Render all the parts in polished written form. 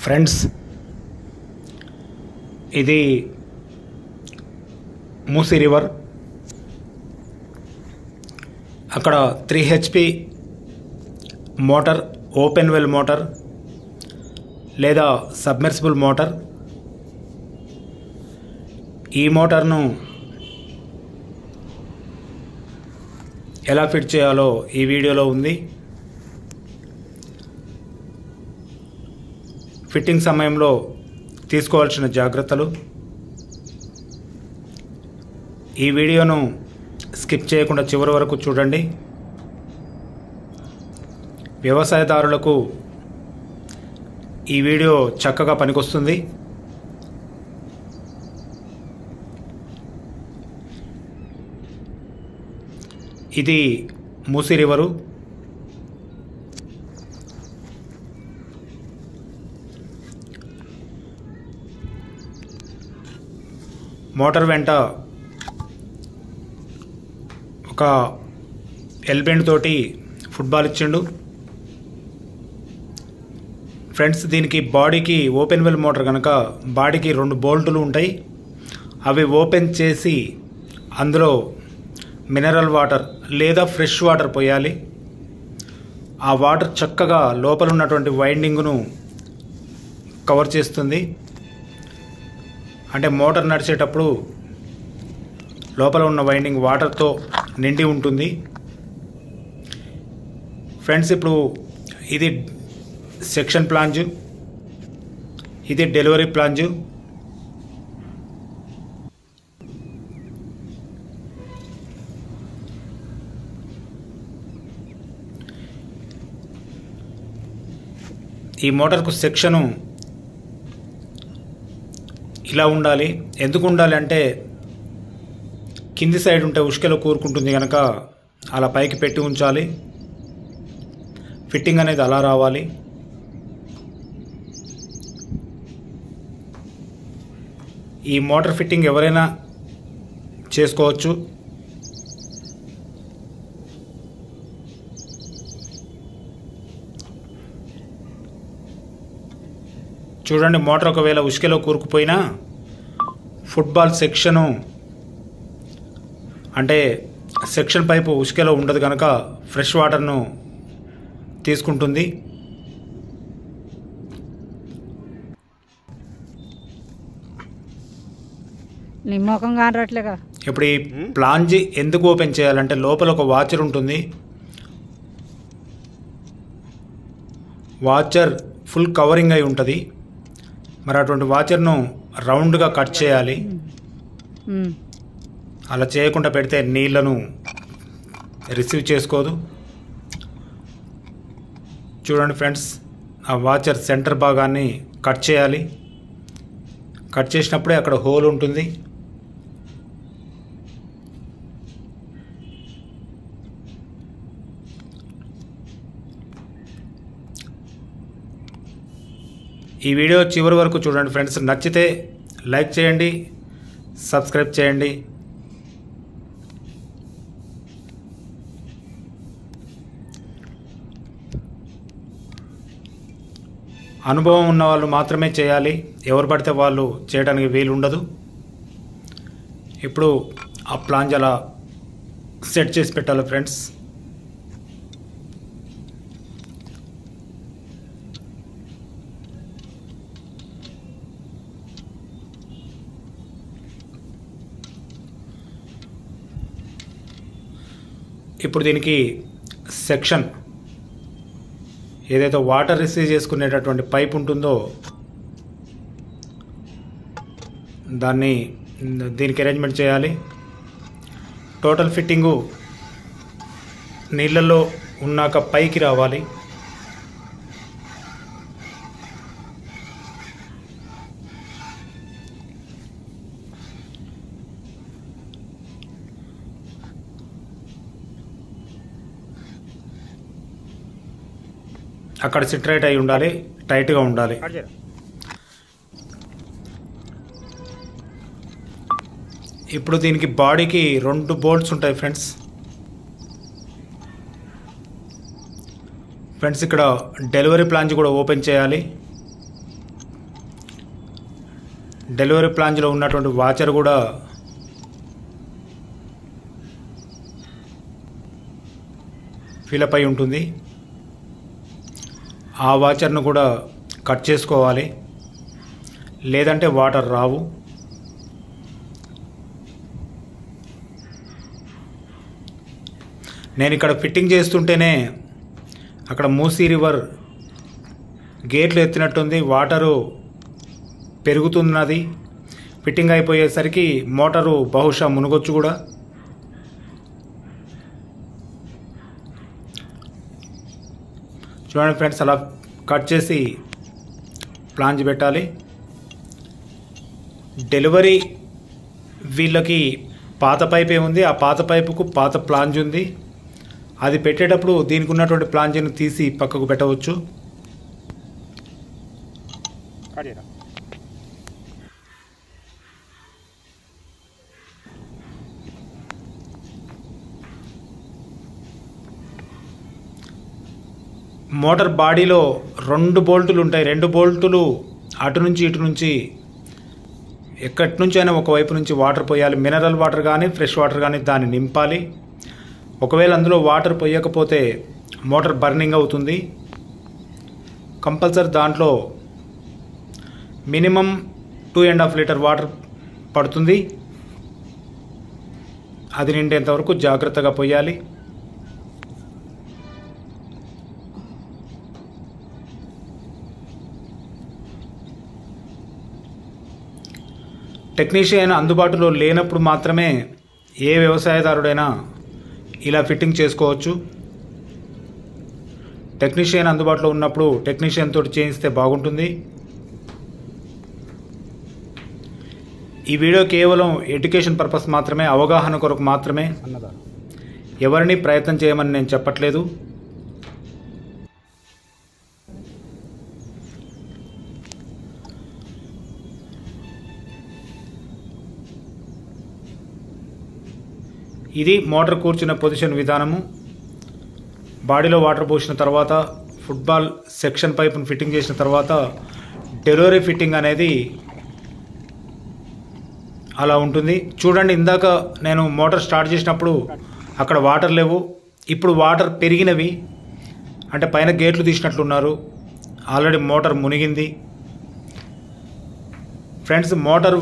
Friends, ఇది Musi river. అక్కడ 3 HP motor, open well motor లేదా సబ్మెర్సిబుల్ మోటార్. ఈ మోటార్ను ఎలా ఫిట్ చేయాలో ఈ వీడియోలో ఉంది. ఫిట్టింగ్ సమయంలో తీసుకోవాల్సిన జాగ్రత్తలు. ఈ వీడియోను స్కిప్ చేయకుండా చివరి వరకు చూడండి. వ్యవసాయదారులకు ఈ వీడియో చక్కగా పనికొస్తుంది. ఇది మూసీ రివరు. మోటార్ వెంట ఒక ఎల్బెండ్ తోటి ఫుట్బాల్ ఇచ్చిండు. ఫ్రెండ్స్, దీనికి బాడీకి ఓపెన్ వెల్ మోటార్ కనుక బాడీకి 2 బోల్టులు ఉంటాయి. అవి ఓపెన్ చేసి అందులో మినరల్ వాటర్ లేదా ఫ్రెష్ వాటర్ పోయాలి. ఆ వాటర్ చక్కగా లోపల ఉన్నటువంటి వైండింగ్ను కవర్ చేస్తుంది. అంటే మోటార్ నడిచేటప్పుడు లోపల ఉన్న వైండింగ్ వాటర్తో నిండి ఉంటుంది. ఫ్రెండ్స్, ఇప్పుడు ఇది సెక్షన్ ప్లాంజు, ఇది డెలివరీ ప్లాంజు. ఈ మోటార్కు సెక్షను ఇలా ఉండాలి. ఎందుకు ఉండాలి అంటే కింది సైడ్ ఉంటే ఉష్కెలో కూరుకుంటుంది కనుక అలా పైకి పెట్టి ఉంచాలి. ఫిట్టింగ్ అనేది అలా రావాలి. ఈ మోటార్ ఫిట్టింగ్ ఎవరైనా చేసుకోవచ్చు. చూడండి, మోటార్ ఒకవేళ ఉష్కెలో కూరుకుపోయినా ఫుట్బాల్ సెక్షను అంటే సెక్షన్ పైపు ఉష్కెలో ఉండదు కనుక ఫ్రెష్ వాటర్ను తీసుకుంటుంది. ఇప్పుడు ఈ ప్లాంజ్ ఎందుకు ఓపెన్ చేయాలంటే లోపల ఒక వాచర్ ఉంటుంది. వాచర్ ఫుల్ కవరింగ్ అయి ఉంటుంది. మరి అటువంటి వాచర్ను రౌండ్గా కట్ చేయాలి. అలా చేయకుండా పెడితే నీళ్లను రిసీవ్ చేసుకోదు. చూడండి ఫ్రెండ్స్, ఆ వాచర్ సెంటర్ భాగాన్ని కట్ చేయాలి. కట్ చేసినప్పుడే అక్కడ హోల్ ఉంటుంది. ఈ వీడియో చివరి వరకు చూడండి ఫ్రెండ్స్. నచ్చితే లైక్ చేయండి, సబ్స్క్రైబ్ చేయండి. అనుభవం ఉన్న వాళ్ళు మాత్రమే చేయాలి. ఎవరు పడితే వాళ్ళు చేయడానికి వీలు ఉండదు. ఇప్పుడు ఆ ప్లాంజ్ అలా సెట్ చేసి పెట్టాలి ఫ్రెండ్స్. ఇప్పుడు దీనికి సెక్షన్ ఏదైతే వాటర్ రిసీవ్ చేసుకునేటటువంటి పైప్ ఉంటుందో దీనికి అరేంజ్మెంట్ చేయాలి. టోటల్ ఫిట్టింగు నీళ్ళల్లో ఉన్నాక పైకి రావాలి. అక్కడ సిట్రైట్ అయి ఉండాలి, టైట్గా ఉండాలి. ఇప్పుడు దీనికి బాడీకి 2 బోల్ట్స్ ఉంటాయి ఫ్రెండ్స్. ఫ్రెండ్స్, ఇక్కడ డెలివరీ ప్లాంజ్ కూడా ఓపెన్ చేయాలి. డెలివరీ ప్లాంజ్లో ఉన్నటువంటి వాచర్ కూడా ఫిలప్ అయి ఉంటుంది. ఆ వాచర్ను కూడా కట్ చేసుకోవాలి, లేదంటే వాటర్ రావు. నేను ఇక్కడ ఫిట్టింగ్ చేస్తుంటేనే అక్కడ మూసీ రివర్ గేట్లు ఎత్తినట్టుంది, వాటరు పెరుగుతున్నది. ఫిట్టింగ్ అయిపోయేసరికి మోటారు బహుశా మునుగొచ్చు కూడా. చూడండి ఫ్రెండ్స్, అలా కట్ చేసి ప్లాంజ్ పెట్టాలి. డెలివరీ వీళ్ళకి పాత పైపే ఉంది, ఆ పాత పైపుకు పాత ప్లాంజ్ ఉంది. అది పెట్టేటప్పుడు దీనికి ఉన్నటువంటి ప్లాంజ్ను తీసి పక్కకు పెట్టవచ్చు. మోటార్ బాడీలో 2 బోల్టులు ఉంటాయి. 2 బోల్టులు అటు నుంచి ఇటు నుంచి ఎక్కడి నుంచి అయినా ఒకవైపు నుంచి వాటర్ పోయాలి. మినరల్ వాటర్ కానీ ఫ్రెష్ వాటర్ కానీ దాన్ని నింపాలి. ఒకవేళ అందులో వాటర్ పోయకపోతే మోటార్ బర్నింగ్ అవుతుంది. కంపల్సరీ దాంట్లో మినిమం 2.5 లీటర్ వాటర్ పడుతుంది. అది నిండేంత వరకు జాగ్రత్తగా పోయాలి. టెక్నీషియన్ అందుబాటులో లేనప్పుడు మాత్రమే ఏ వ్యవసాయదారుడైనా ఇలా ఫిట్టింగ్ చేసుకోవచ్చు. టెక్నీషియన్ అందుబాటులో ఉన్నప్పుడు టెక్నీషియన్ తోటి చేయిస్తే బాగుంటుంది. ఈ వీడియో కేవలం ఎడ్యుకేషన్ పర్పస్ మాత్రమే, అవగాహన కొరకు మాత్రమే. ఎవరిని ప్రయత్నం చేయమని నేను చెప్పట్లేదు. ఇది మోటార్ కూర్చున్న పొజిషన్ విధానము. బాడీలో వాటర్ పోసిన తర్వాత ఫుట్బాల్ సెక్షన్ పైపును ఫిట్టింగ్ చేసిన తర్వాత డెలివరీ ఫిట్టింగ్ అనేది అలా ఉంటుంది. చూడండి, ఇందాక నేను మోటార్ స్టార్ట్ చేసినప్పుడు అక్కడ వాటర్ లేవు, ఇప్పుడు వాటర్ పెరిగినవి. అంటే పైన గేట్లు తీసినట్లున్నారు. ఆల్రెడీ మోటార్ మునిగింది. ఫ్రెండ్స్, మోటార్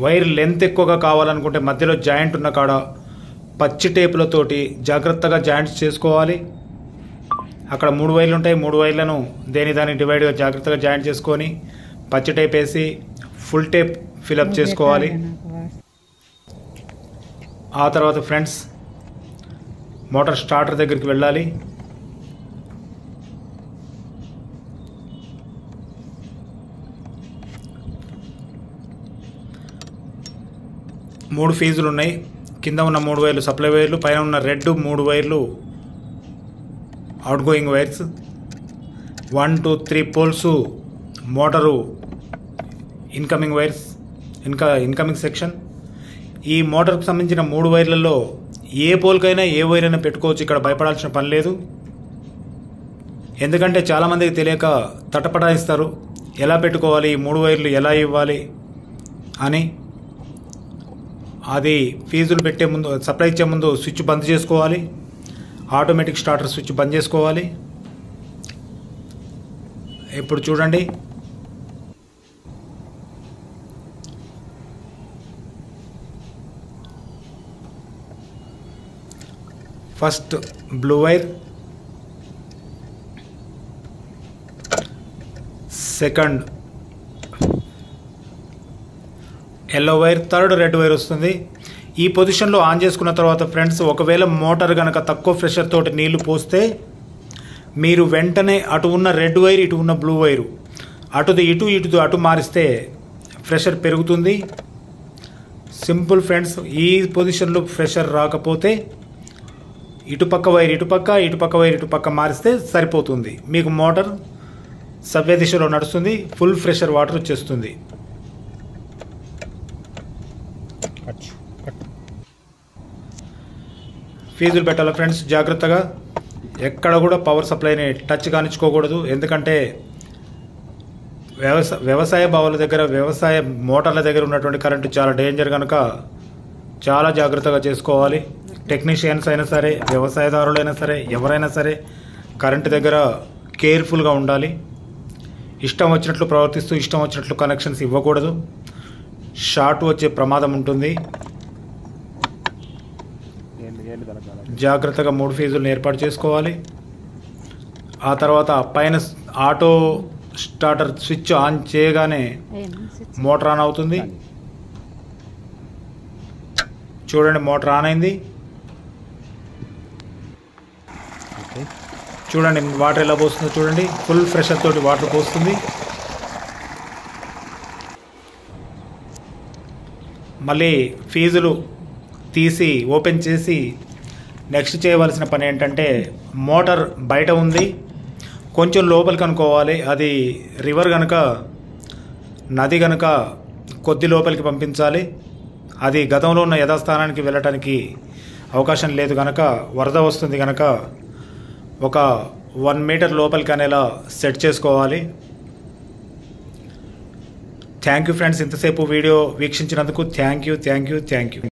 వైర్ లెంత్ ఎక్కువగా కావాలనుకుంటే మధ్యలో జాయింట్ ఉన్న కాడ పచ్చి టేపులతోటి జాగ్రత్తగా జాయింట్స్ చేసుకోవాలి. అక్కడ 3 వైర్లు ఉంటాయి. 3 వైర్లను దాన్ని డివైడ్గా జాగ్రత్తగా జాయింట్ చేసుకొని పచ్చి టేప్ వేసి ఫుల్ టేప్ ఫిలప్ చేసుకోవాలి. ఆ తర్వాత ఫ్రెండ్స్, మోటార్ స్టార్టర్ దగ్గరికి వెళ్ళాలి. మూడు ఫీజులు ఉన్నాయి. కింద ఉన్న 3 వైర్లు సప్లై వైర్లు, పైన ఉన్న రెడ్ 3 వైర్లు outgoing wires. 1 2 3 poles motor incoming wires, incoming section. ఈ మోటార్కు సంబంధించిన 3 వైర్లలో ఏ పోల్కైనా ఏ వైర్ అయినా పెట్టుకోవచ్చు. ఇక్కడ భయపడాల్సిన పని లేదు. ఎందుకంటే చాలామందికి తెలియక తటపటాయిస్తారు, ఎలా పెట్టుకోవాలి, 3 వైర్లు ఎలా ఇవ్వాలి అని. అది ఫీజులు పెట్టే ముందు, సప్లై ఇచ్చే ముందు స్విచ్ బంద్ చేసుకోవాలి. ఆటోమేటిక్ స్టార్టర్ స్విచ్ బంద్ చేసుకోవాలి. ఇప్పుడు చూడండి, first blue wire, second yellow wire, third red wire వస్తుంది. ఈ పొజిషన్లో ఆన్ చేసుకున్న తర్వాత ఫ్రెండ్స్, ఒకవేళ మోటార్ కనుక తక్కువ ప్రెషర్ తోటి నీళ్లు పోస్తే మీరు వెంటనే అటు ఉన్న రెడ్ వైర్, ఇటు ఉన్న బ్లూ వైరు, అటుది ఇటు అటు మారిస్తే ప్రెషర్ పెరుగుతుంది. Simple friends. ఈ పొజిషన్లో ప్రెషర్ రాకపోతే ఇటుపక్క వైర్ ఇటుపక్క వైర్ ఇటుపక్క మారిస్తే సరిపోతుంది. మీకు మోటార్ సవ్య దిశలో నడుస్తుంది, ఫుల్ ప్రెషర్ వాటర్ వచ్చేస్తుంది. ఫీజులు పెట్టాలి ఫ్రెండ్స్ జాగ్రత్తగా. ఎక్కడ కూడా పవర్ సప్లైని టచ్ కానిచ్చుకోకూడదు. ఎందుకంటే వ్యవసాయ బావుల దగ్గర, వ్యవసాయ మోటార్ల దగ్గర ఉన్నటువంటి కరెంటు చాలా డేంజర్ కనుక చాలా జాగ్రత్తగా చేసుకోవాలి. టెక్నీషియన్స్ అయినా సరే, వ్యవసాయదారులైనా సరే, ఎవరైనా సరే కరెంటు దగ్గర కేర్ఫుల్గా ఉండాలి. ఇష్టం వచ్చినట్లు ప్రవర్తిస్తూ ఇష్టం వచ్చినట్లు కనెక్షన్స్ ఇవ్వకూడదు. షార్ట్ వచ్చే ప్రమాదం ఉంటుంది. జాగ్రత్తగా 3 ఫీజులను ఏర్పాటు చేసుకోవాలి. ఆ తర్వాత పైన ఆటో స్టార్టర్ స్విచ్ ఆన్ చేయగానే మోటార్ ఆన్ అవుతుంది. చూడండి, మోటార్ ఆన్ అయింది. చూడండి వాటర్ ఎలా పోస్తుందో చూడండి. ఫుల్ ప్రెషర్ తోటి వాటర్ పోస్తుంది. మళ్ళీ ఫీజులు తీసి ఓపెన్ చేసి నెక్స్ట్ చేయవలసిన పని ఏంటంటే, మోటార్ బయట ఉంది, కొంచెం లోపలికి అనుకోవాలి. అది రివర్ కనుక, నది కనుక కొద్ది లోపలికి పంపించాలి. అది గతంలో ఉన్న యథాస్థానానికి వెళ్ళటానికి అవకాశం లేదు కనుక, వరద వస్తుంది కనుక ఒక 1 మీటర్ లోపలికి అనేలా సెట్ చేసుకోవాలి. థ్యాంక్ యూ ఫ్రెండ్స్, ఇంతసేపు వీడియో వీక్షించినందుకు థ్యాంక్ యూ.